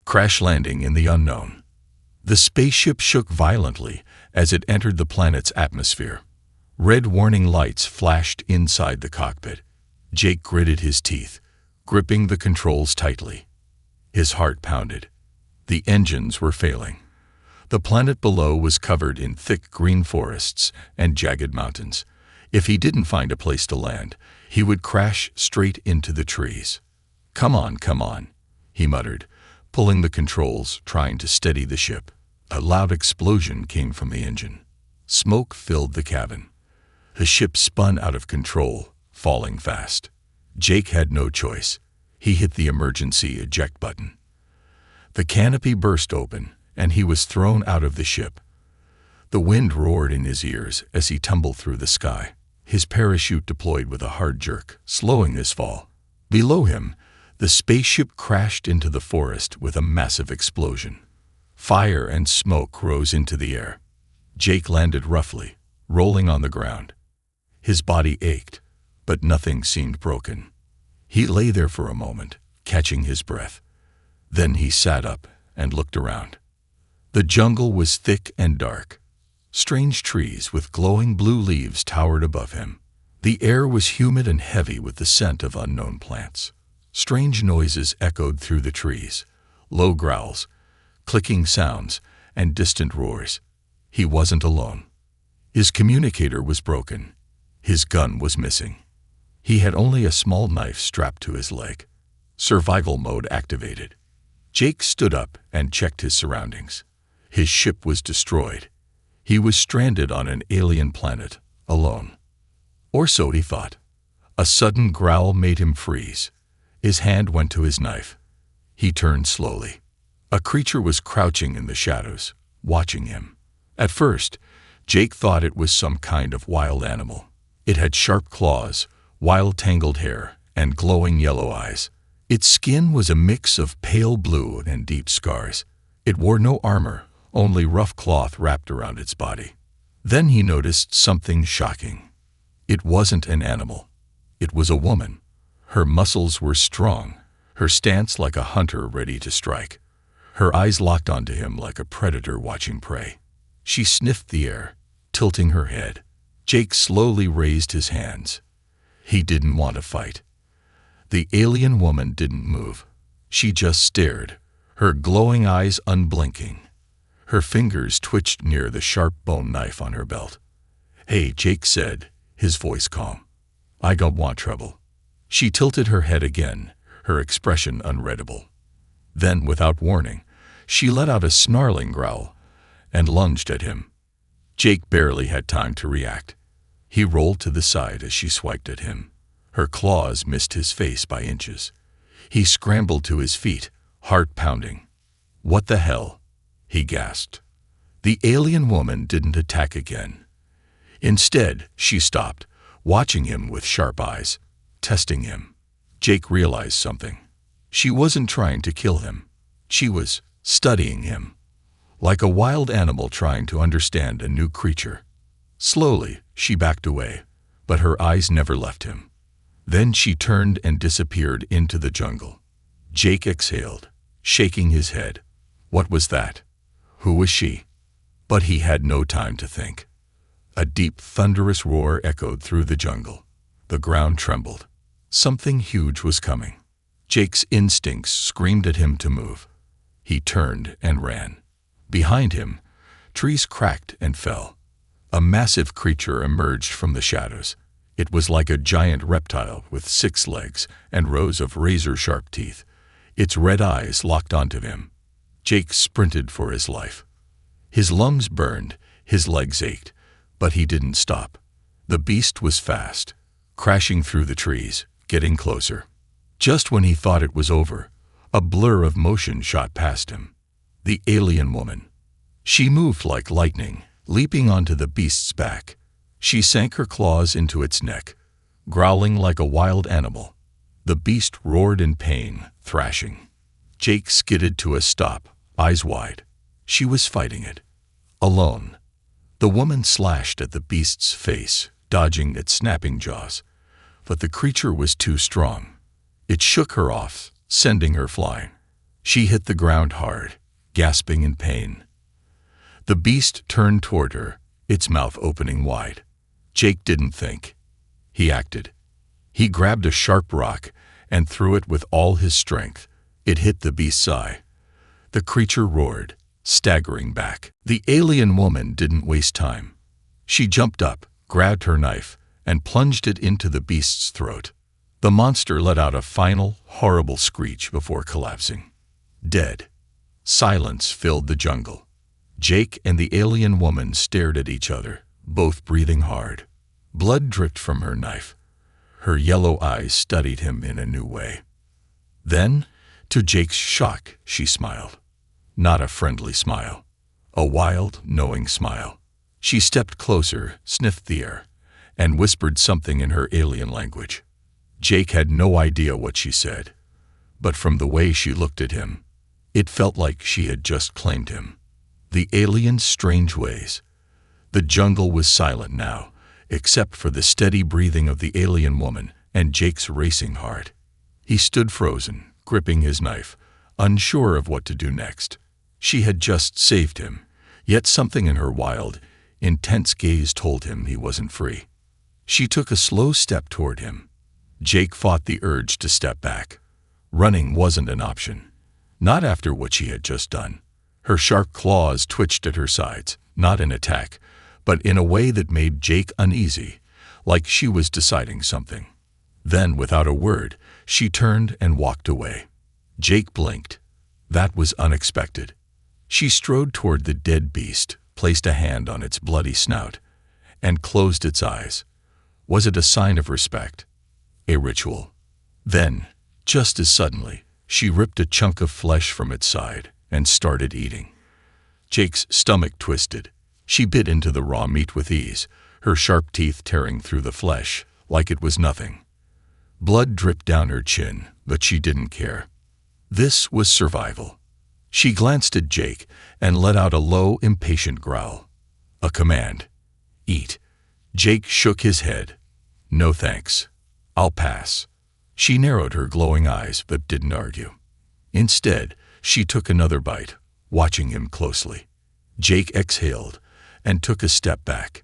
crash landing in the unknown. The spaceship shook violently as it entered the planet's atmosphere. Red warning lights flashed inside the cockpit. Jake gritted his teeth, gripping the controls tightly. His heart pounded. The engines were failing. The planet below was covered in thick green forests and jagged mountains. If he didn't find a place to land, he would crash straight into the trees. Come on, he muttered, pulling the controls, trying to steady the ship. A loud explosion came from the engine. Smoke filled the cabin. The ship spun out of control, falling fast. Jake had no choice. He hit the emergency eject button. The canopy burst open, and he was thrown out of the ship. The wind roared in his ears as he tumbled through the sky. His parachute deployed with a hard jerk, slowing his fall. Below him, the spaceship crashed into the forest with a massive explosion. Fire and smoke rose into the air. Jake landed roughly, rolling on the ground. His body ached, but nothing seemed broken. He lay there for a moment, catching his breath. Then he sat up and looked around. The jungle was thick and dark. Strange trees with glowing blue leaves towered above him. The air was humid and heavy with the scent of unknown plants. Strange noises echoed through the trees, low growls, clicking sounds, and distant roars. He wasn't alone. His communicator was broken. His gun was missing. He had only a small knife strapped to his leg. Survival mode activated. Jake stood up and checked his surroundings. His ship was destroyed. He was stranded on an alien planet, alone. Or so he thought. A sudden growl made him freeze. His hand went to his knife. He turned slowly. A creature was crouching in the shadows, watching him. At first, Jake thought it was some kind of wild animal. It had sharp claws, wild tangled hair, and glowing yellow eyes. Its skin was a mix of pale blue and deep scars. It wore no armor, only rough cloth wrapped around its body. Then he noticed something shocking. It wasn't an animal. It was a woman. Her muscles were strong, her stance like a hunter ready to strike. Her eyes locked onto him like a predator watching prey. She sniffed the air, tilting her head. Jake slowly raised his hands. He didn't want to fight. The alien woman didn't move. She just stared, her glowing eyes unblinking. Her fingers twitched near the sharp bone knife on her belt. "Hey," Jake said, his voice calm. "I don't want trouble." She tilted her head again, her expression unreadable. Then, without warning, she let out a snarling growl and lunged at him. Jake barely had time to react. He rolled to the side as she swiped at him. Her claws missed his face by inches. He scrambled to his feet, heart pounding. "What the hell?" he gasped. The alien woman didn't attack again. Instead, she stopped, watching him with sharp eyes, testing him. Jake realized something. She wasn't trying to kill him. She was studying him, like a wild animal trying to understand a new creature. Slowly, she backed away, but her eyes never left him. Then she turned and disappeared into the jungle. Jake exhaled, shaking his head. What was that? Who was she? But he had no time to think. A deep, thunderous roar echoed through the jungle. The ground trembled. Something huge was coming. Jake's instincts screamed at him to move. He turned and ran. Behind him, trees cracked and fell. A massive creature emerged from the shadows. It was like a giant reptile with 6 legs and rows of razor-sharp teeth. Its red eyes locked onto him. Jake sprinted for his life. His lungs burned, his legs ached, but he didn't stop. The beast was fast, crashing through the trees, getting closer. Just when he thought it was over, a blur of motion shot past him. The alien woman. She moved like lightning, leaping onto the beast's back. She sank her claws into its neck, growling like a wild animal. The beast roared in pain, thrashing. Jake skidded to a stop, eyes wide. She was fighting it. Alone. The woman slashed at the beast's face, dodging its snapping jaws. But the creature was too strong. It shook her off, sending her flying. She hit the ground hard, gasping in pain. The beast turned toward her, its mouth opening wide. Jake didn't think. He acted. He grabbed a sharp rock and threw it with all his strength. It hit the beast's eye. The creature roared, staggering back. The alien woman didn't waste time. She jumped up, grabbed her knife, and plunged it into the beast's throat. The monster let out a final, horrible screech before collapsing. Dead. Silence filled the jungle. Jake and the alien woman stared at each other, both breathing hard. Blood dripped from her knife. Her yellow eyes studied him in a new way. Then, to Jake's shock, she smiled. Not a friendly smile. A wild, knowing smile. She stepped closer, sniffed the air, and whispered something in her alien language. Jake had no idea what she said, but from the way she looked at him, it felt like she had just claimed him. The alien's strange ways. The jungle was silent now, except for the steady breathing of the alien woman and Jake's racing heart. He stood frozen, gripping his knife, unsure of what to do next. She had just saved him, yet something in her wild, intense gaze told him he wasn't free. She took a slow step toward him. Jake fought the urge to step back. Running wasn't an option. Not after what she had just done. Her sharp claws twitched at her sides, not in attack, but in a way that made Jake uneasy, like she was deciding something. Then, without a word, she turned and walked away. Jake blinked. That was unexpected. She strode toward the dead beast, placed a hand on its bloody snout, and closed its eyes. Was it a sign of respect? A ritual? Then, just as suddenly, she ripped a chunk of flesh from its side and started eating. Jake's stomach twisted. She bit into the raw meat with ease, her sharp teeth tearing through the flesh like it was nothing. Blood dripped down her chin, but she didn't care. This was survival. She glanced at Jake and let out a low, impatient growl. A command. Eat. Jake shook his head. No thanks. I'll pass. She narrowed her glowing eyes but didn't argue. Instead, she took another bite, watching him closely. Jake exhaled and took a step back.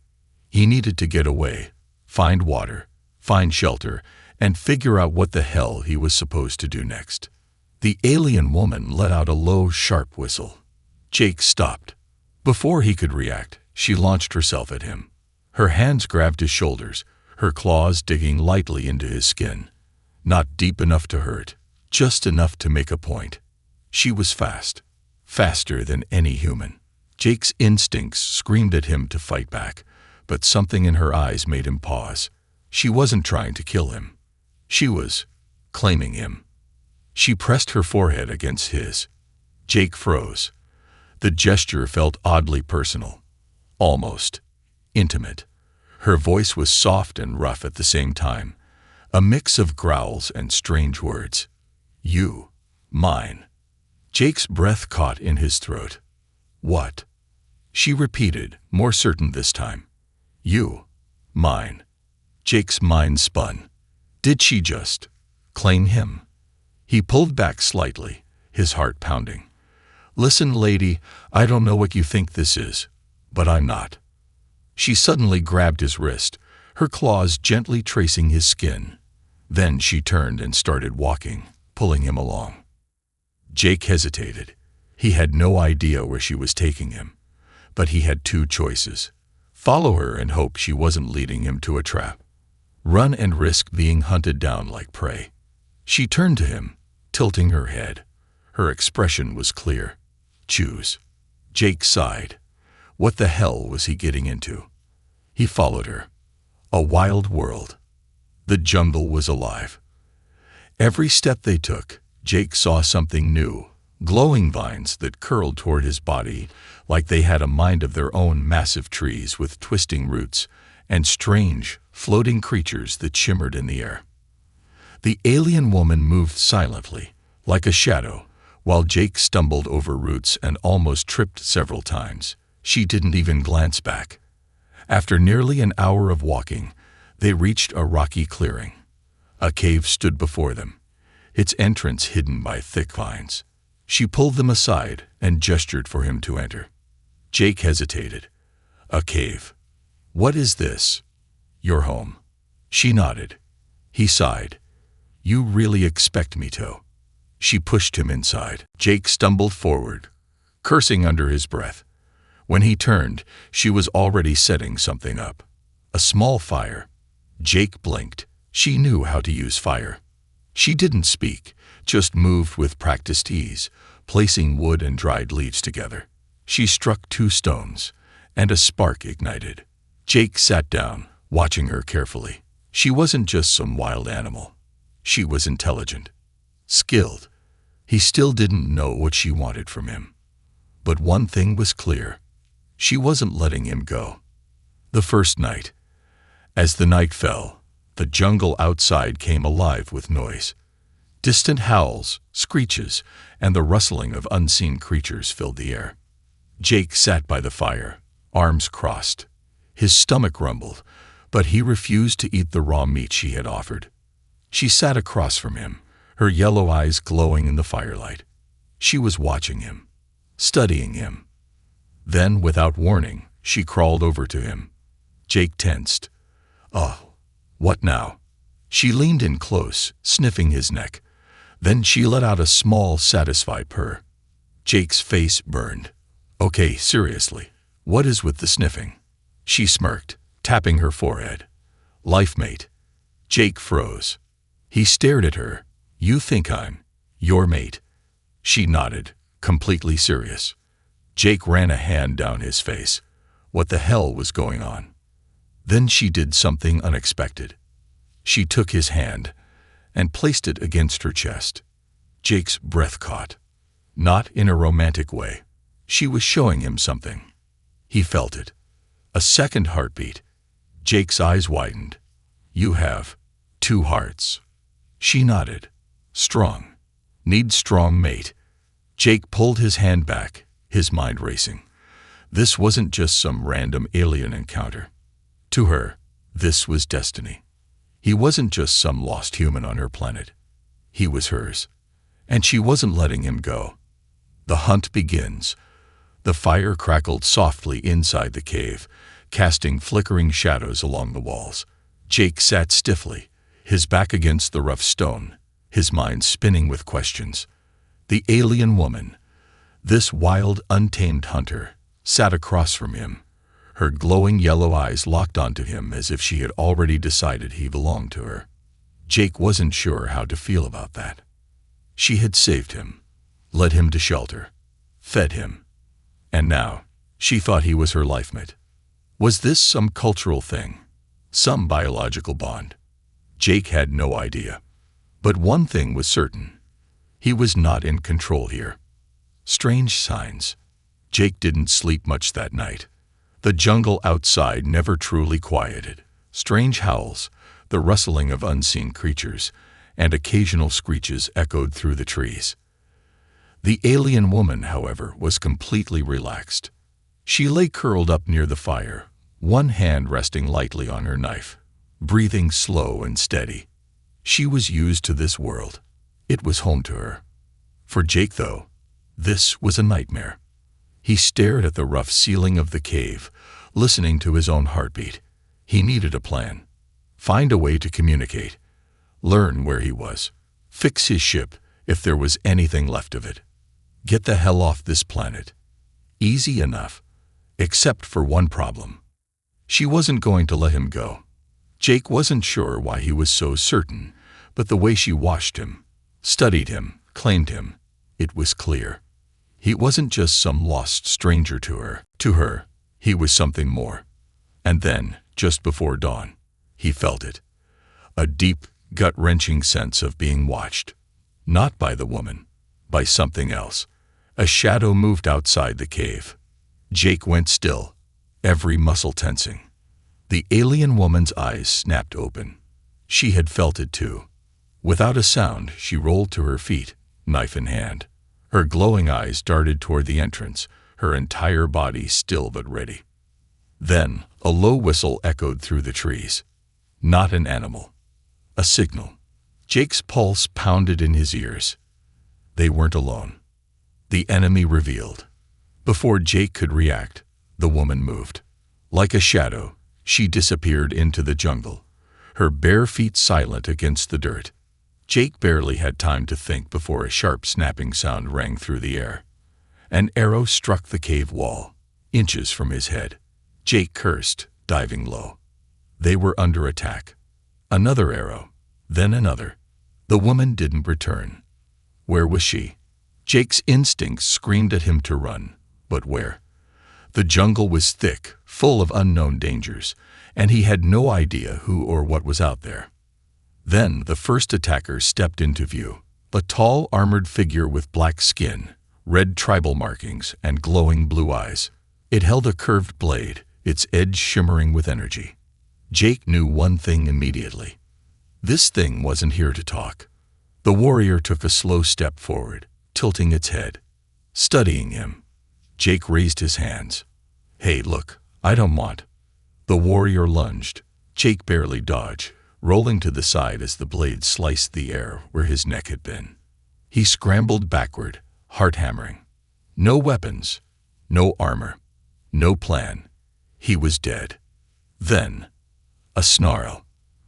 He needed to get away, find water, find shelter, and figure out what the hell he was supposed to do next. The alien woman let out a low, sharp whistle. Jake stopped. Before he could react, she launched herself at him. Her hands grabbed his shoulders, her claws digging lightly into his skin. Not deep enough to hurt, just enough to make a point. She was fast, faster than any human. Jake's instincts screamed at him to fight back, but something in her eyes made him pause. She wasn't trying to kill him. She was claiming him. She pressed her forehead against his. Jake froze. The gesture felt oddly personal, almost intimate. Her voice was soft and rough at the same time, a mix of growls and strange words. You, mine. Jake's breath caught in his throat. What? She repeated, more certain this time. You, mine. Jake's mind spun. Did she just claim him? He pulled back slightly, his heart pounding. Listen, lady, I don't know what you think this is, but I'm not. She suddenly grabbed his wrist, her claws gently tracing his skin. Then she turned and started walking, pulling him along. Jake hesitated. He had no idea where she was taking him, but he had two choices. Follow her and hope she wasn't leading him to a trap. Run and risk being hunted down like prey. She turned to him, tilting her head. Her expression was clear. Choose. Jake sighed. What the hell was he getting into? He followed her. A wild world. The jungle was alive. Every step they took, Jake saw something new. Glowing vines that curled toward his body like they had a mind of their own, massive trees with twisting roots, and strange, floating creatures that shimmered in the air. The alien woman moved silently, like a shadow, while Jake stumbled over roots and almost tripped several times. She didn't even glance back. After nearly an hour of walking, they reached a rocky clearing. A cave stood before them, its entrance hidden by thick vines. She pulled them aside and gestured for him to enter. Jake hesitated. A cave. What is this? Your home. She nodded. He sighed. You really expect me to? She pushed him inside. Jake stumbled forward, cursing under his breath. When he turned, she was already setting something up. A small fire. Jake blinked. She knew how to use fire. She didn't speak, just moved with practiced ease, placing wood and dried leaves together. She struck 2 stones, and a spark ignited. Jake sat down, watching her carefully. She wasn't just some wild animal. She was intelligent, skilled. He still didn't know what she wanted from him. But one thing was clear. She wasn't letting him go. The first night. As the night fell, the jungle outside came alive with noise. Distant howls, screeches, and the rustling of unseen creatures filled the air. Jake sat by the fire, arms crossed. His stomach rumbled, but he refused to eat the raw meat she had offered. She sat across from him, her yellow eyes glowing in the firelight. She was watching him, studying him. Then, without warning, she crawled over to him. Jake tensed. Oh, what now? She leaned in close, sniffing his neck. Then she let out a small, satisfied purr. Jake's face burned. Okay, seriously, what is with the sniffing? She smirked, tapping her forehead. Lifemate. Jake froze. He stared at her. You think I'm your mate? She nodded, completely serious. Jake ran a hand down his face. What the hell was going on? Then she did something unexpected. She took his hand and placed it against her chest. Jake's breath caught. Not in a romantic way. She was showing him something. He felt it. A second heartbeat. Jake's eyes widened. You have 2 hearts. She nodded. Strong. Need strong mate. Jake pulled his hand back, his mind racing. This wasn't just some random alien encounter. To her, this was destiny. He wasn't just some lost human on her planet. He was hers. And she wasn't letting him go. The hunt begins. The fire crackled softly inside the cave, casting flickering shadows along the walls. Jake sat stiffly, his back against the rough stone, his mind spinning with questions. The alien woman, this wild, untamed hunter, sat across from him, her glowing yellow eyes locked onto him as if she had already decided he belonged to her. Jake wasn't sure how to feel about that. She had saved him, led him to shelter, fed him. And now, she thought he was her lifemate. Was this some cultural thing? Some biological bond? Jake had no idea. But one thing was certain. He was not in control here. Strange signs. Jake didn't sleep much that night. The jungle outside never truly quieted. Strange howls, the rustling of unseen creatures, and occasional screeches echoed through the trees. The alien woman, however, was completely relaxed. She lay curled up near the fire, one hand resting lightly on her knife, breathing slow and steady. She was used to this world. It was home to her. For Jake, though, this was a nightmare. He stared at the rough ceiling of the cave, listening to his own heartbeat. He needed a plan. Find a way to communicate. Learn where he was. Fix his ship, if there was anything left of it. Get the hell off this planet. Easy enough, except for one problem. She wasn't going to let him go. Jake wasn't sure why he was so certain, but the way she watched him, studied him, claimed him, it was clear. He wasn't just some lost stranger to her. To her, he was something more. And then, just before dawn, he felt it. A deep, gut-wrenching sense of being watched. Not by the woman, by something else. A shadow moved outside the cave. Jake went still, every muscle tensing. The alien woman's eyes snapped open. She had felt it too. Without a sound, she rolled to her feet, knife in hand. Her glowing eyes darted toward the entrance, her entire body still but ready. Then, a low whistle echoed through the trees. Not an animal. A signal. Jake's pulse pounded in his ears. They weren't alone. The enemy revealed. Before Jake could react, the woman moved. Like a shadow, she disappeared into the jungle, her bare feet silent against the dirt. Jake barely had time to think before a sharp snapping sound rang through the air. An arrow struck the cave wall, inches from his head. Jake cursed, diving low. They were under attack. Another arrow, then another. The woman didn't return. Where was she? Jake's instincts screamed at him to run, but where? The jungle was thick, full of unknown dangers, and he had no idea who or what was out there. Then the first attacker stepped into view, a tall, armored figure with black skin, red tribal markings, and glowing blue eyes. It held a curved blade, its edge shimmering with energy. Jake knew one thing immediately. This thing wasn't here to talk. The warrior took a slow step forward, tilting its head. Studying him, Jake raised his hands. "Hey, look, I don't want." The warrior lunged. Jake barely dodged, rolling to the side as the blade sliced the air where his neck had been. He scrambled backward, heart hammering. No weapons, no armor, no plan. He was dead. Then, a snarl.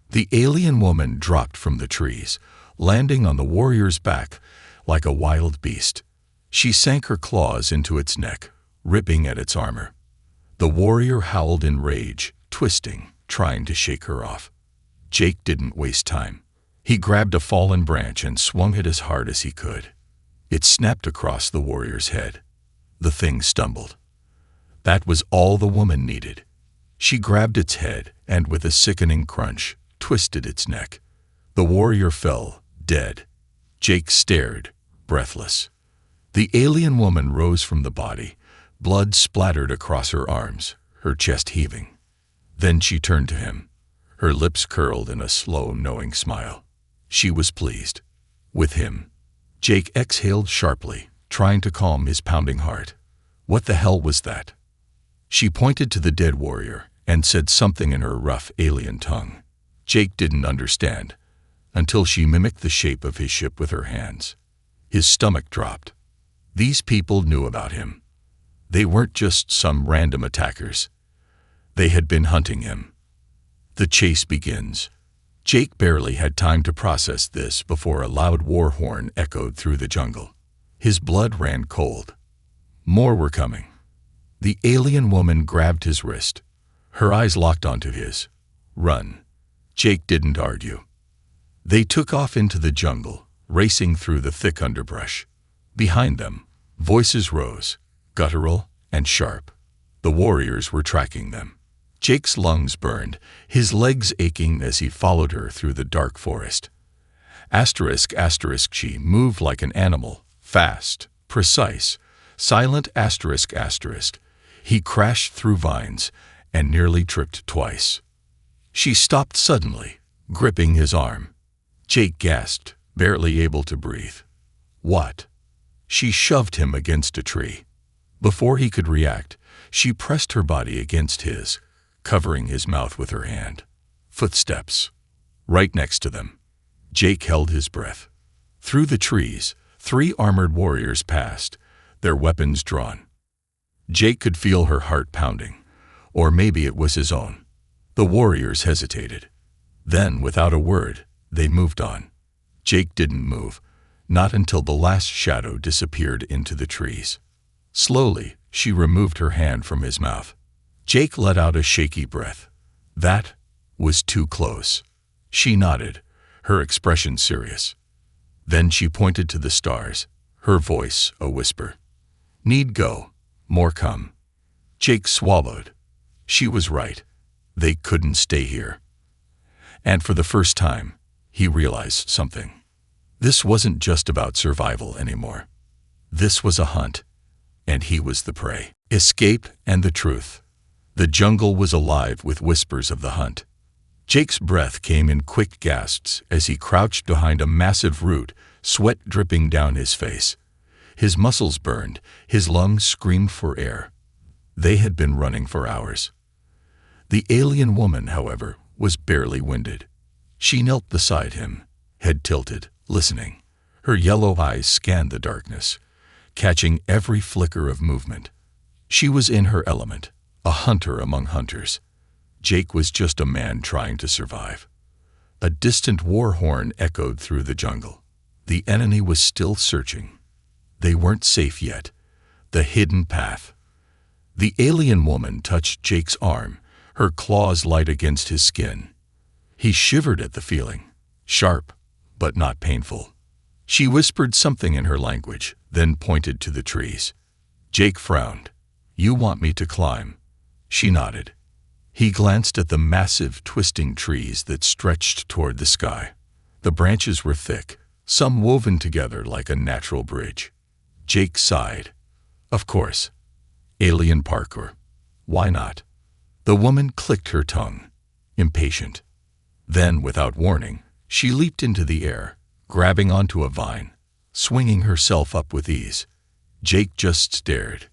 The alien woman dropped from the trees, landing on the warrior's back like a wild beast. She sank her claws into its neck, ripping at its armor. The warrior howled in rage, twisting, trying to shake her off. Jake didn't waste time. He grabbed a fallen branch and swung it as hard as he could. It snapped across the warrior's head. The thing stumbled. That was all the woman needed. She grabbed its head and, with a sickening crunch, twisted its neck. The warrior fell, dead. Jake stared, breathless. The alien woman rose from the body, blood splattered across her arms, her chest heaving. Then she turned to him, her lips curled in a slow, knowing smile. She was pleased. With him. Jake exhaled sharply, trying to calm his pounding heart. What the hell was that? She pointed to the dead warrior and said something in her rough alien tongue. Jake didn't understand, until she mimicked the shape of his ship with her hands. His stomach dropped. These people knew about him. They weren't just some random attackers. They had been hunting him. The chase begins. Jake barely had time to process this before a loud war horn echoed through the jungle. His blood ran cold. More were coming. The alien woman grabbed his wrist. Her eyes locked onto his. Run. Jake didn't argue. They took off into the jungle, racing through the thick underbrush. Behind them, voices rose, guttural and sharp. The warriors were tracking them. Jake's lungs burned, his legs aching as he followed her through the dark forest. ***, she moved like an animal, fast, precise, silent ***. He crashed through vines and nearly tripped twice. She stopped suddenly, gripping his arm. Jake gasped, barely able to breathe. What? She shoved him against a tree. Before he could react, she pressed her body against his, covering his mouth with her hand. Footsteps. Right next to them. Jake held his breath. Through the trees, 3 armored warriors passed, their weapons drawn. Jake could feel her heart pounding, or maybe it was his own. The warriors hesitated. Then, without a word, they moved on. Jake didn't move, not until the last shadow disappeared into the trees. Slowly, she removed her hand from his mouth. Jake let out a shaky breath. That was too close. She nodded, her expression serious. Then she pointed to the stars, her voice a whisper. Need go. More come. Jake swallowed. She was right. They couldn't stay here. And for the first time, he realized something. This wasn't just about survival anymore. This was a hunt, and he was the prey. Escape and the truth. The jungle was alive with whispers of the hunt. Jake's breath came in quick gasps as he crouched behind a massive root, sweat dripping down his face. His muscles burned, his lungs screamed for air. They had been running for hours. The alien woman, however, was barely winded. She knelt beside him, head tilted, listening. Her yellow eyes scanned the darkness. catching every flicker of movement. She was in her element, a hunter among hunters. Jake was just a man trying to survive. A distant war horn echoed through the jungle. The enemy was still searching. They weren't safe yet. The hidden path. The alien woman touched Jake's arm, her claws light against his skin. He shivered at the feeling, sharp, but not painful. She whispered something in her language, then pointed to the trees. Jake frowned. "You want me to climb?" She nodded. He glanced at the massive, twisting trees that stretched toward the sky. The branches were thick, some woven together like a natural bridge. Jake sighed. Of course. Alien parkour. Why not? The woman clicked her tongue, impatient. Then, without warning, she leaped into the air, grabbing onto a vine, swinging herself up with ease. Jake just stared.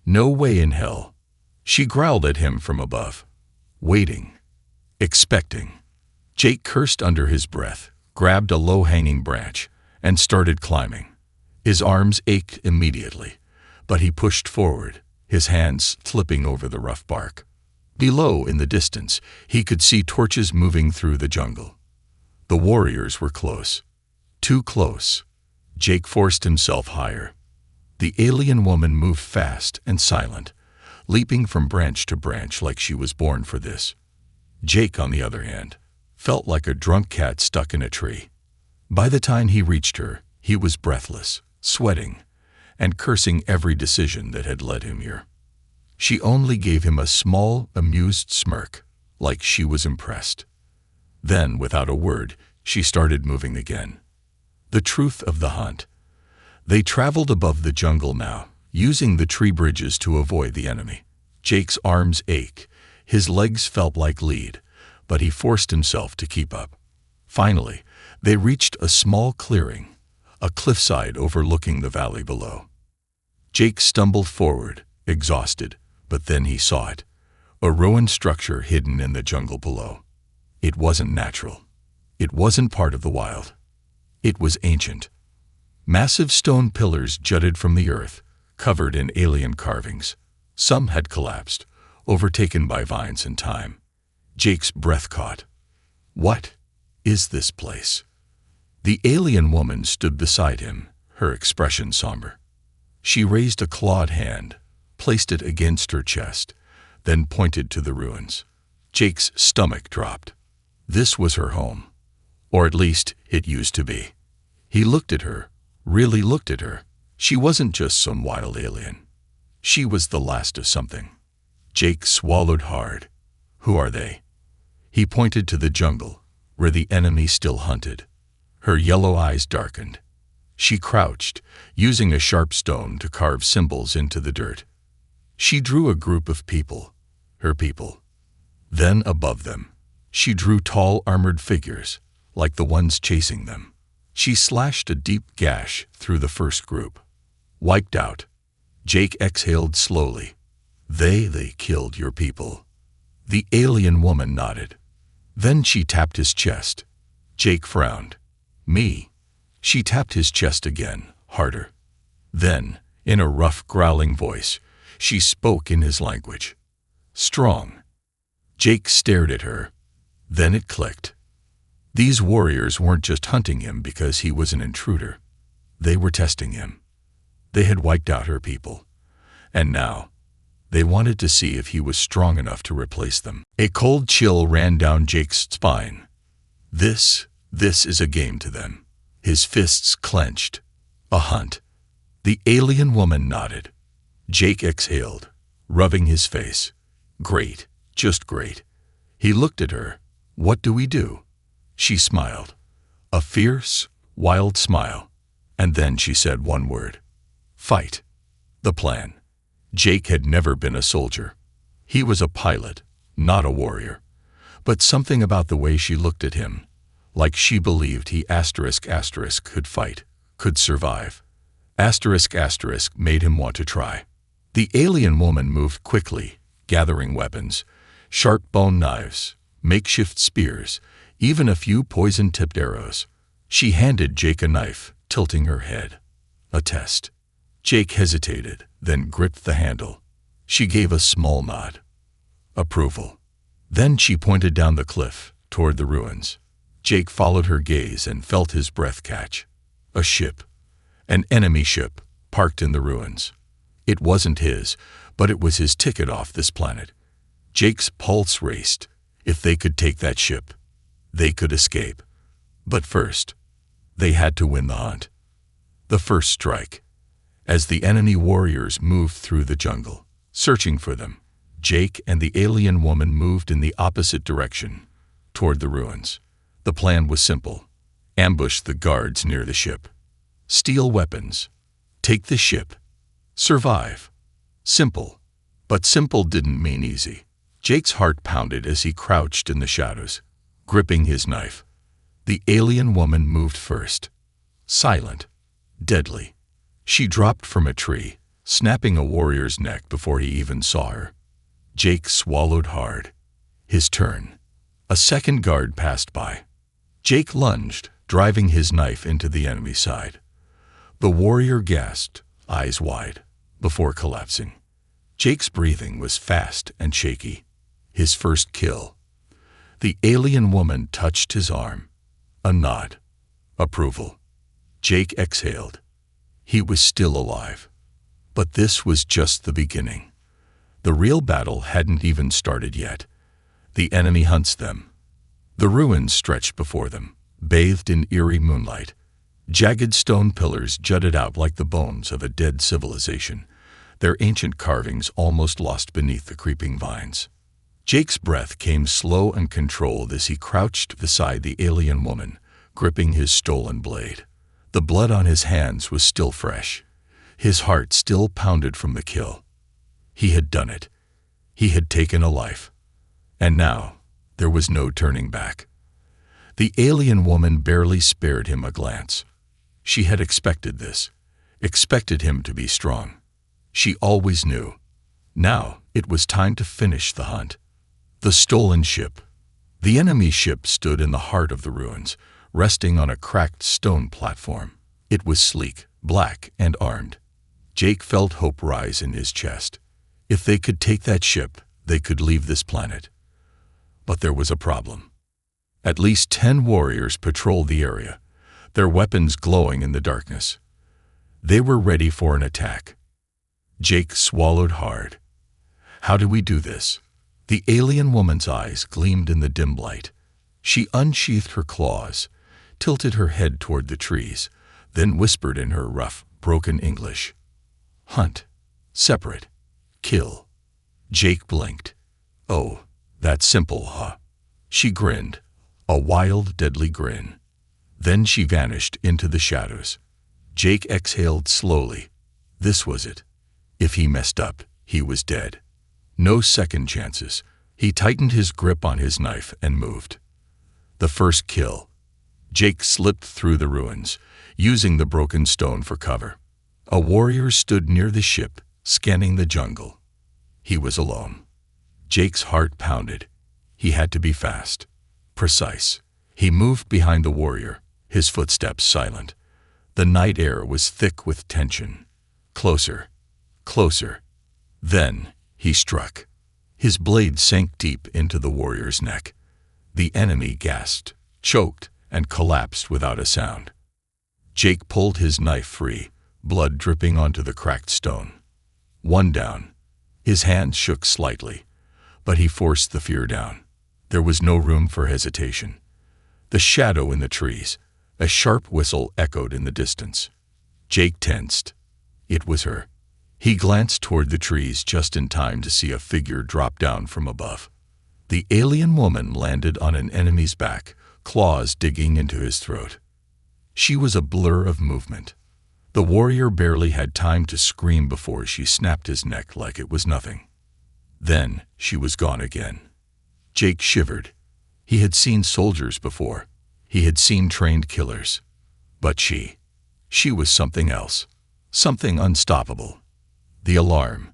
No way in hell. She growled at him from above, waiting, expecting. Jake cursed under his breath, grabbed a low-hanging branch, and started climbing. His arms ached immediately, but he pushed forward, his hands flipping over the rough bark. Below, in the distance, he could see torches moving through the jungle. The warriors were close. Too close. Jake forced himself higher. The alien woman moved fast and silent, leaping from branch to branch like she was born for this. Jake, on the other hand, felt like a drunk cat stuck in a tree. By the time he reached her, he was breathless, sweating, and cursing every decision that had led him here. She only gave him a small, amused smirk, like she was impressed. Then, without a word, she started moving again. The truth of the hunt. They traveled above the jungle now, using the tree bridges to avoid the enemy. Jake's arms ached, his legs felt like lead, but he forced himself to keep up. Finally, they reached a small clearing, a cliffside overlooking the valley below. Jake stumbled forward, exhausted, but then he saw it, a ruined structure hidden in the jungle below. It wasn't natural. It wasn't part of the wild. It was ancient. Massive stone pillars jutted from the earth, covered in alien carvings. Some had collapsed, overtaken by vines and time. Jake's breath caught. What is this place? The alien woman stood beside him, her expression somber. She raised a clawed hand, placed it against her chest, then pointed to the ruins. Jake's stomach dropped. This was her home. Or at least, it used to be. He looked at her, really looked at her. She wasn't just some wild alien. She was the last of something. Jake swallowed hard. Who are they? He pointed to the jungle, where the enemy still hunted. Her yellow eyes darkened. She crouched, using a sharp stone to carve symbols into the dirt. She drew a group of people, her people. Then above them, she drew tall armored figures, like the ones chasing them. She slashed a deep gash through the first group. Wiped out. Jake exhaled slowly. They killed your people. The alien woman nodded. Then she tapped his chest. Jake frowned. Me. She tapped his chest again, harder. Then, in a rough, growling voice, she spoke in his language. Strong. Jake stared at her. Then it clicked. These warriors weren't just hunting him because he was an intruder. They were testing him. They had wiped out her people. And now, they wanted to see if he was strong enough to replace them. A cold chill ran down Jake's spine. This is a game to them. His fists clenched. A hunt. The alien woman nodded. Jake exhaled, rubbing his face. Great, just great. He looked at her. What do we do? She smiled. A fierce, wild smile. And then she said one word. Fight. The plan. Jake had never been a soldier. He was a pilot, not a warrior. But something about the way she looked at him, like she believed he *** could fight, could survive. *** made him want to try. The alien woman moved quickly, gathering weapons, sharp bone knives, makeshift spears, even a few poison-tipped arrows. She handed Jake a knife, tilting her head. A test. Jake hesitated, then gripped the handle. She gave a small nod. Approval. Then she pointed down the cliff, toward the ruins. Jake followed her gaze and felt his breath catch. A ship. An enemy ship, parked in the ruins. It wasn't his, but it was his ticket off this planet. Jake's pulse raced. If they could take that ship, they could escape. But first, they had to win the hunt. The first strike. As the enemy warriors moved through the jungle, searching for them, Jake and the alien woman moved in the opposite direction, toward the ruins. The plan was simple. Ambush the guards near the ship. Steal weapons. Take the ship. Survive. Simple. But simple didn't mean easy. Jake's heart pounded as he crouched in the shadows, gripping his knife. The alien woman moved first. Silent. Deadly. She dropped from a tree, snapping a warrior's neck before he even saw her. Jake swallowed hard. His turn. A second guard passed by. Jake lunged, driving his knife into the enemy side. The warrior gasped, eyes wide, before collapsing. Jake's breathing was fast and shaky. His first kill. The alien woman touched his arm. A nod. Approval. Jake exhaled. He was still alive. But this was just the beginning. The real battle hadn't even started yet. The enemy hunts them. The ruins stretched before them, bathed in eerie moonlight. Jagged stone pillars jutted out like the bones of a dead civilization, their ancient carvings almost lost beneath the creeping vines. Jake's breath came slow and controlled as he crouched beside the alien woman, gripping his stolen blade. The blood on his hands was still fresh. His heart still pounded from the kill. He had done it. He had taken a life. And now, there was no turning back. The alien woman barely spared him a glance. She had expected this, expected him to be strong. She always knew. Now, it was time to finish the hunt. The stolen ship. The enemy ship stood in the heart of the ruins, resting on a cracked stone platform. It was sleek, black, and armed. Jake felt hope rise in his chest. If they could take that ship, they could leave this planet. But there was a problem. At least 10 warriors patrolled the area, their weapons glowing in the darkness. They were ready for an attack. Jake swallowed hard. How do we do this? The alien woman's eyes gleamed in the dim light. She unsheathed her claws, tilted her head toward the trees, then whispered in her rough, broken English. Hunt. Separate. Kill. Jake blinked. Oh, that's simple, huh? She grinned, a wild, deadly grin. Then she vanished into the shadows. Jake exhaled slowly. This was it. If he messed up, he was dead. No second chances. He tightened his grip on his knife and moved. The first kill. Jake slipped through the ruins, using the broken stone for cover. A warrior stood near the ship, scanning the jungle. He was alone. Jake's heart pounded. He had to be fast, precise. He moved behind the warrior, his footsteps silent. The night air was thick with tension. Closer, closer. Then he struck. His blade sank deep into the warrior's neck. The enemy gasped, choked, and collapsed without a sound. Jake pulled his knife free, blood dripping onto the cracked stone. One down. His hands shook slightly, but he forced the fear down. There was no room for hesitation. The shadow in the trees. A sharp whistle echoed in the distance. Jake tensed. It was her. He glanced toward the trees just in time to see a figure drop down from above. The alien woman landed on an enemy's back, claws digging into his throat. She was a blur of movement. The warrior barely had time to scream before she snapped his neck like it was nothing. Then she was gone again. Jake shivered. He had seen soldiers before. He had seen trained killers. But she was something else. Something unstoppable. The alarm.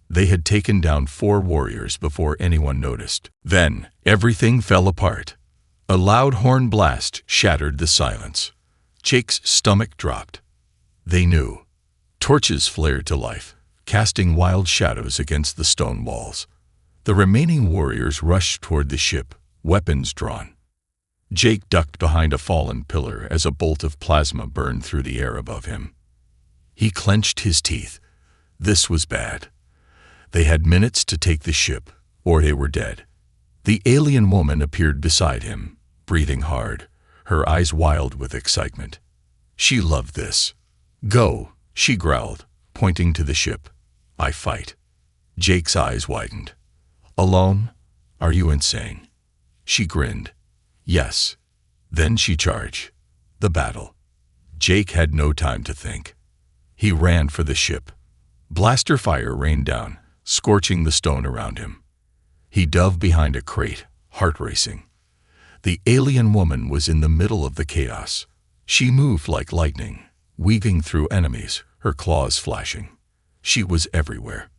They had taken down 4 warriors before anyone noticed. Then everything fell apart. A loud horn blast shattered the silence. Jake's stomach dropped. They knew. Torches flared to life, casting wild shadows against the stone walls. The remaining warriors rushed toward the ship, weapons drawn. Jake ducked behind a fallen pillar as a bolt of plasma burned through the air above him. He clenched his teeth. This was bad. They had minutes to take the ship, or they were dead. The alien woman appeared beside him, breathing hard, her eyes wild with excitement. She loved this. "Go," she growled, pointing to the ship. "I fight." Jake's eyes widened. "Alone? Are you insane?" She grinned. "Yes." Then she charged. The battle. Jake had no time to think. He ran for the ship. Blaster fire rained down, scorching the stone around him. He dove behind a crate, heart racing. The alien woman was in the middle of the chaos. She moved like lightning, weaving through enemies, her claws flashing. She was everywhere.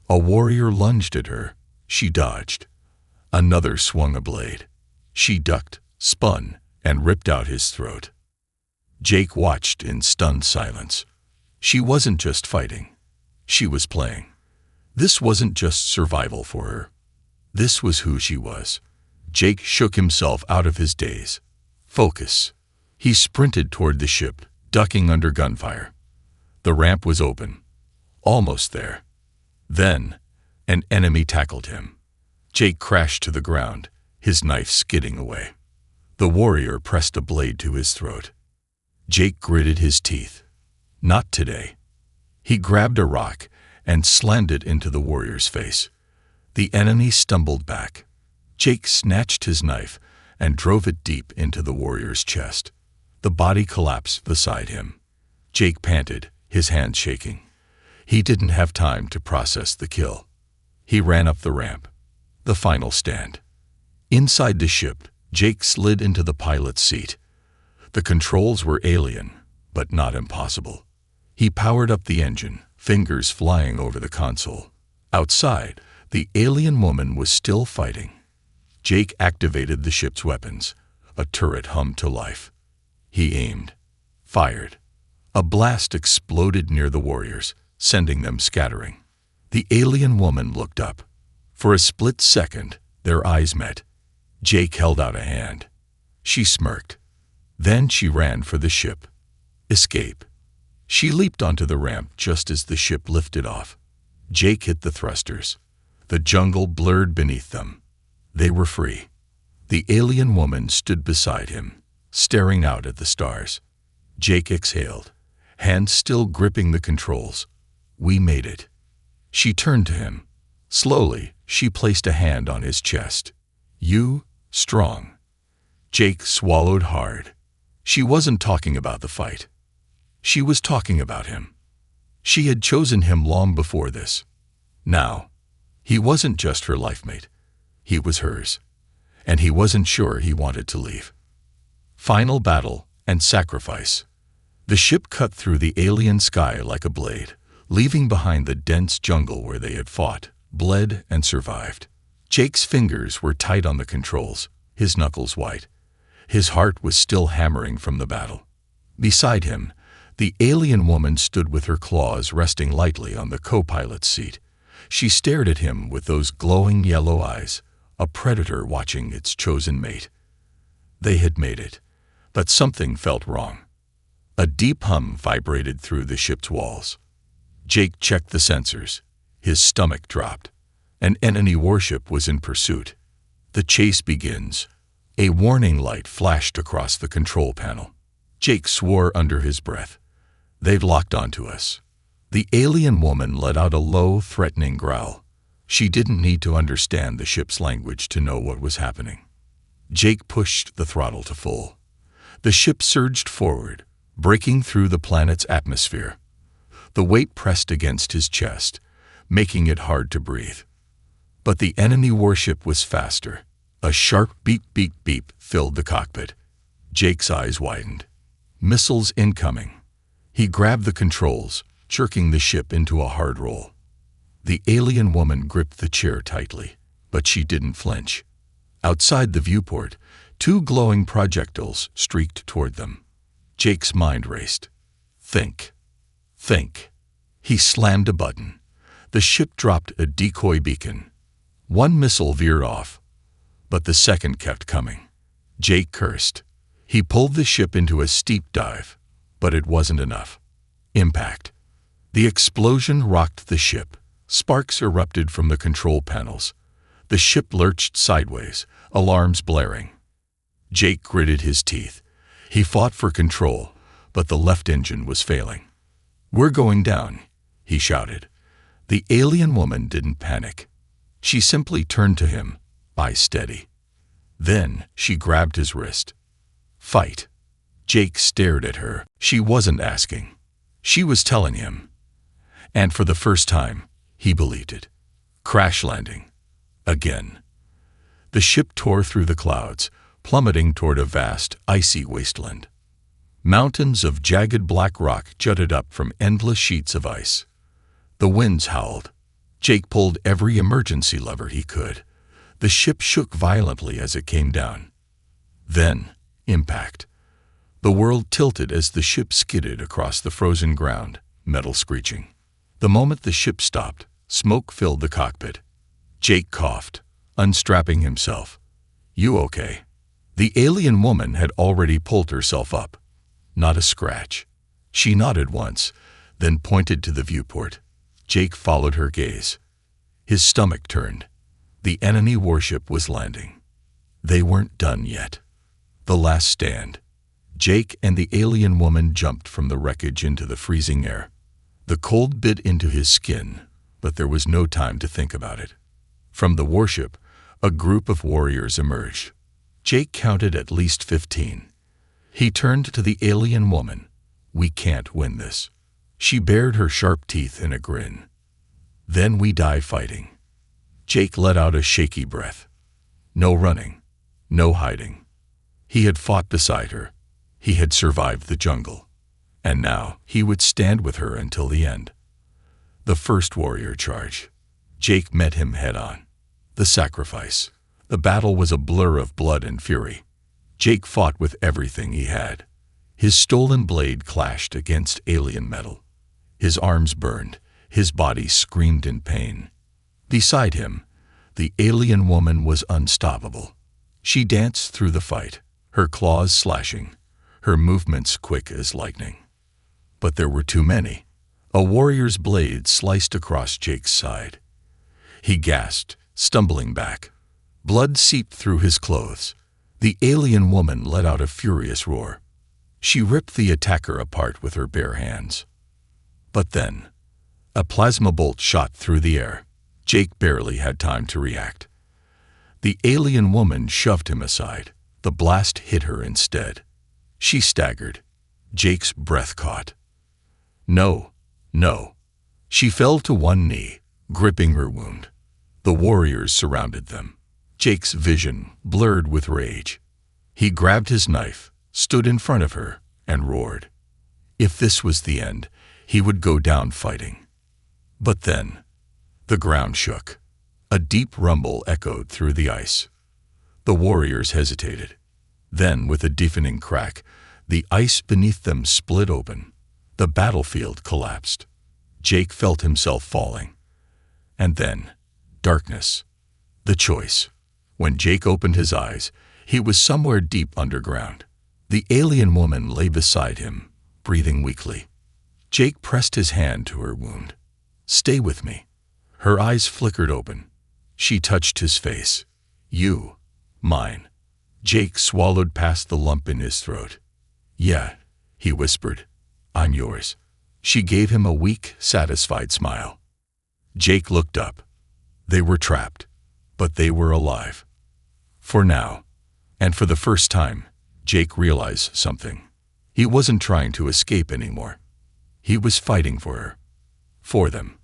A warrior lunged at her. She dodged. Another swung a blade. She ducked, spun, and ripped out his throat. Jake watched in stunned silence. She wasn't just fighting. She was playing. This wasn't just survival for her. This was who she was. Jake shook himself out of his daze. Focus. He sprinted toward the ship, ducking under gunfire. The ramp was open. Almost there. Then, an enemy tackled him. Jake crashed to the ground, his knife skidding away. The warrior pressed a blade to his throat. Jake gritted his teeth. Not today. He grabbed a rock and slammed it into the warrior's face. The enemy stumbled back. Jake snatched his knife and drove it deep into the warrior's chest. The body collapsed beside him. Jake panted, his hands shaking. He didn't have time to process the kill. He ran up the ramp. The final stand. Inside the ship, Jake slid into the pilot's seat. The controls were alien, but not impossible. He powered up the engine, fingers flying over the console. Outside, the alien woman was still fighting. Jake activated the ship's weapons. A turret hummed to life. He aimed. Fired. A blast exploded near the warriors, sending them scattering. The alien woman looked up. For a split second, their eyes met. Jake held out a hand. She smirked. Then she ran for the ship. Escape. She leaped onto the ramp just as the ship lifted off. Jake hit the thrusters. The jungle blurred beneath them. They were free. The alien woman stood beside him, staring out at the stars. Jake exhaled, hands still gripping the controls. We made it. She turned to him. Slowly, she placed a hand on his chest. You, strong. Jake swallowed hard. She wasn't talking about the fight. She was talking about him. She had chosen him long before this. Now, he wasn't just her lifemate. He was hers. And he wasn't sure he wanted to leave. Final battle and sacrifice. The ship cut through the alien sky like a blade, leaving behind the dense jungle where they had fought, bled, and survived. Jake's fingers were tight on the controls, his knuckles white. His heart was still hammering from the battle. Beside him, the alien woman stood with her claws resting lightly on the co-pilot's seat. She stared at him with those glowing yellow eyes, a predator watching its chosen mate. They had made it, but something felt wrong. A deep hum vibrated through the ship's walls. Jake checked the sensors. His stomach dropped. An enemy warship was in pursuit. The chase begins. A warning light flashed across the control panel. Jake swore under his breath. They've locked onto us. The alien woman let out a low, threatening growl. She didn't need to understand the ship's language to know what was happening. Jake pushed the throttle to full. The ship surged forward, breaking through the planet's atmosphere. The weight pressed against his chest, making it hard to breathe. But the enemy warship was faster. A sharp beep, beep, beep filled the cockpit. Jake's eyes widened. Missiles incoming. He grabbed the controls, jerking the ship into a hard roll. The alien woman gripped the chair tightly, but she didn't flinch. Outside the viewport, two glowing projectiles streaked toward them. Jake's mind raced. Think. Think. He slammed a button. The ship dropped a decoy beacon. One missile veered off, but the second kept coming. Jake cursed. He pulled the ship into a steep dive, but it wasn't enough. Impact. The explosion rocked the ship. Sparks erupted from the control panels. The ship lurched sideways, alarms blaring. Jake gritted his teeth. He fought for control, but the left engine was failing. "We're going down," he shouted. The alien woman didn't panic. She simply turned to him, eyes steady. Then she grabbed his wrist. "Fight." Jake stared at her. She wasn't asking. She was telling him. And for the first time, he believed it. Crash landing. Again. The ship tore through the clouds, plummeting toward a vast, icy wasteland. Mountains of jagged black rock jutted up from endless sheets of ice. The winds howled. Jake pulled every emergency lever he could. The ship shook violently as it came down. Then, impact. The world tilted as the ship skidded across the frozen ground, metal screeching. The moment the ship stopped, smoke filled the cockpit. Jake coughed, unstrapping himself. "You okay?" The alien woman had already pulled herself up. Not a scratch. She nodded once, then pointed to the viewport. Jake followed her gaze. His stomach turned. The enemy warship was landing. They weren't done yet. The last stand. Jake and the alien woman jumped from the wreckage into the freezing air. The cold bit into his skin, but there was no time to think about it. From the warship, a group of warriors emerged. Jake counted at least 15. He turned to the alien woman. "We can't win this." She bared her sharp teeth in a grin. "Then we die fighting." Jake let out a shaky breath. No running, no hiding. He had fought beside her. He had survived the jungle. And now he would stand with her until the end. The first warrior charge. Jake met him head-on. The sacrifice. The battle was a blur of blood and fury. Jake fought with everything he had. His stolen blade clashed against alien metal. His arms burned. His body screamed in pain. Beside him, the alien woman was unstoppable. She danced through the fight, her claws slashing, her movements quick as lightning. But there were too many. A warrior's blade sliced across Jake's side. He gasped, stumbling back. Blood seeped through his clothes. The alien woman let out a furious roar. She ripped the attacker apart with her bare hands. But then, a plasma bolt shot through the air. Jake barely had time to react. The alien woman shoved him aside. The blast hit her instead. She staggered. Jake's breath caught. No. She fell to one knee, gripping her wound. The warriors surrounded them. Jake's vision blurred with rage. He grabbed his knife, stood in front of her, and roared. If this was the end, he would go down fighting. But then, the ground shook. A deep rumble echoed through the ice. The warriors hesitated. Then, with a deafening crack, the ice beneath them split open. The battlefield collapsed. Jake felt himself falling. And then, darkness. The choice. When Jake opened his eyes, he was somewhere deep underground. The alien woman lay beside him, breathing weakly. Jake pressed his hand to her wound. "Stay with me." Her eyes flickered open. She touched his face. "You. Mine." Jake swallowed past the lump in his throat. "Yeah," he whispered. "I'm yours." She gave him a weak, satisfied smile. Jake looked up. They were trapped, but they were alive. For now, and for the first time, Jake realized something. He wasn't trying to escape anymore. He was fighting for her. For them.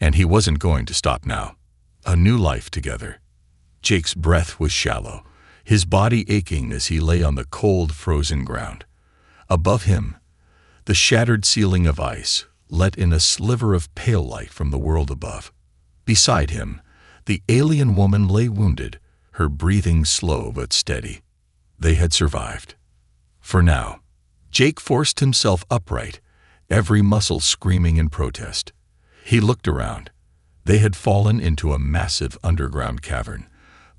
And he wasn't going to stop now. A new life together. Jake's breath was shallow, his body aching as he lay on the cold, frozen ground. Above him, the shattered ceiling of ice let in a sliver of pale light from the world above. Beside him, the alien woman lay wounded, her breathing slow but steady. They had survived. For now, Jake forced himself upright, every muscle screaming in protest. He looked around. They had fallen into a massive underground cavern,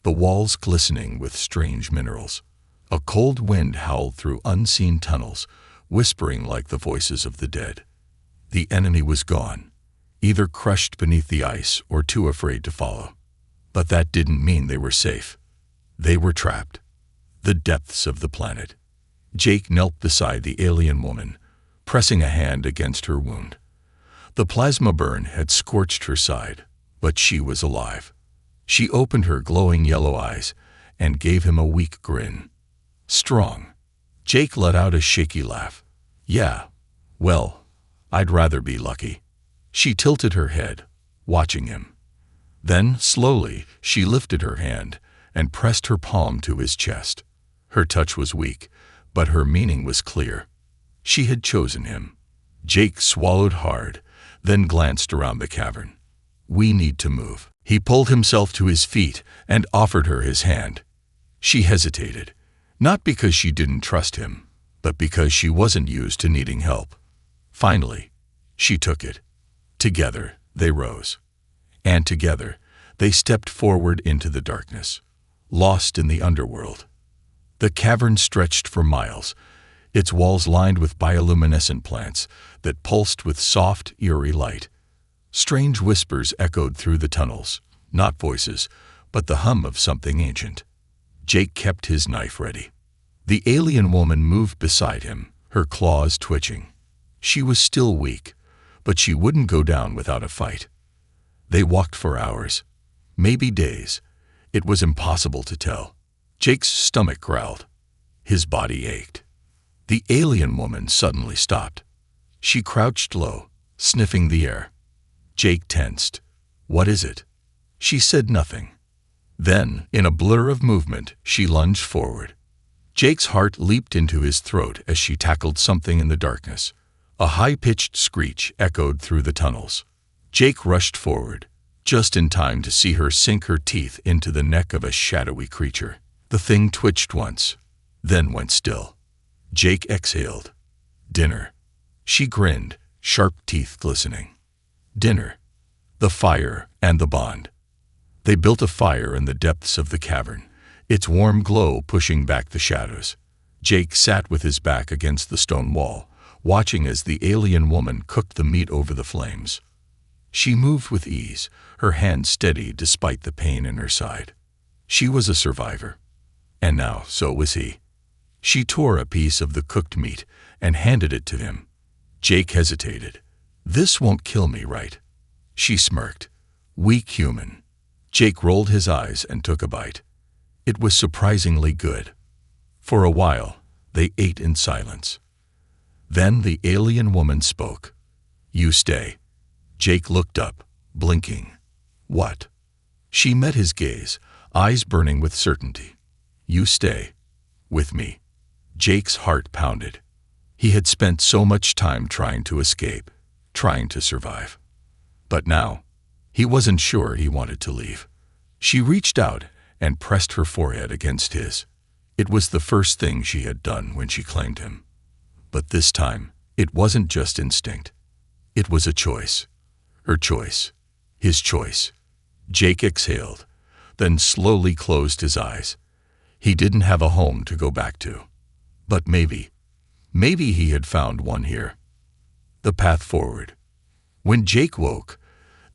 the walls glistening with strange minerals. A cold wind howled through unseen tunnels, whispering like the voices of the dead. The enemy was gone, either crushed beneath the ice or too afraid to follow. But that didn't mean they were safe. They were trapped. The depths of the planet. Jake knelt beside the alien woman, pressing a hand against her wound. The plasma burn had scorched her side, but she was alive. She opened her glowing yellow eyes and gave him a weak grin. Strong. Jake let out a shaky laugh. Yeah, well, I'd rather be lucky. She tilted her head, watching him. Then, slowly, she lifted her hand and pressed her palm to his chest. Her touch was weak, but her meaning was clear. She had chosen him. Jake swallowed hard, then glanced around the cavern. We need to move. He pulled himself to his feet and offered her his hand. She hesitated, not because she didn't trust him, but because she wasn't used to needing help. Finally, she took it. Together, they rose. And together, they stepped forward into the darkness, lost in the underworld. The cavern stretched for miles, its walls lined with bioluminescent plants that pulsed with soft, eerie light. Strange whispers echoed through the tunnels, not voices, but the hum of something ancient. Jake kept his knife ready. The alien woman moved beside him, her claws twitching. She was still weak, but she wouldn't go down without a fight. They walked for hours, maybe days. It was impossible to tell. Jake's stomach growled. His body ached. The alien woman suddenly stopped. She crouched low, sniffing the air. Jake tensed. What is it? She said nothing. Then, in a blur of movement, she lunged forward. Jake's heart leaped into his throat as she tackled something in the darkness. A high-pitched screech echoed through the tunnels. Jake rushed forward, just in time to see her sink her teeth into the neck of a shadowy creature. The thing twitched once, then went still. Jake exhaled. Dinner. She grinned, sharp teeth glistening. Dinner. The fire and the bond. They built a fire in the depths of the cavern, its warm glow pushing back the shadows. Jake sat with his back against the stone wall, watching as the alien woman cooked the meat over the flames. She moved with ease, her hand steady despite the pain in her side. She was a survivor. And now, so was he. She tore a piece of the cooked meat and handed it to him. Jake hesitated. This won't kill me, right? She smirked. Weak human. Jake rolled his eyes and took a bite. It was surprisingly good. For a while, they ate in silence. Then the alien woman spoke. You stay. Jake looked up, blinking. What? She met his gaze, eyes burning with certainty. You stay. With me. Jake's heart pounded. He had spent so much time trying to escape, trying to survive. But now, he wasn't sure he wanted to leave. She reached out and pressed her forehead against his. It was the first thing she had done when she claimed him. But this time, it wasn't just instinct. It was a choice. Her choice. His choice. Jake exhaled, then slowly closed his eyes. He didn't have a home to go back to. But maybe he had found one here. The path forward. When Jake woke,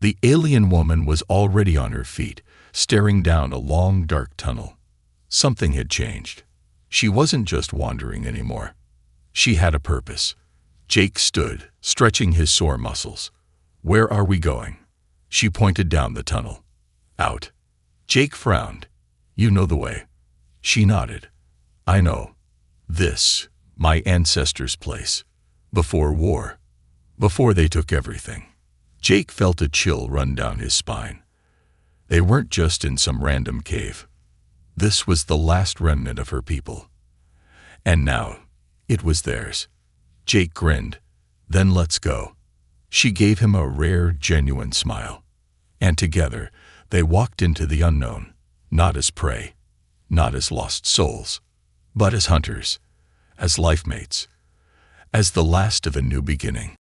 the alien woman was already on her feet, staring down a long, dark tunnel. Something had changed. She wasn't just wandering anymore. She had a purpose. Jake stood, stretching his sore muscles. Where are we going? She pointed down the tunnel. Out. Jake frowned. You know the way. She nodded. I know. This, my ancestors' place. Before war. Before they took everything. Jake felt a chill run down his spine. They weren't just in some random cave. This was the last remnant of her people. And now, it was theirs. Jake grinned. Then let's go. She gave him a rare, genuine smile. And together, they walked into the unknown, not as prey, not as lost souls, but as hunters, as lifemates, as the last of a new beginning.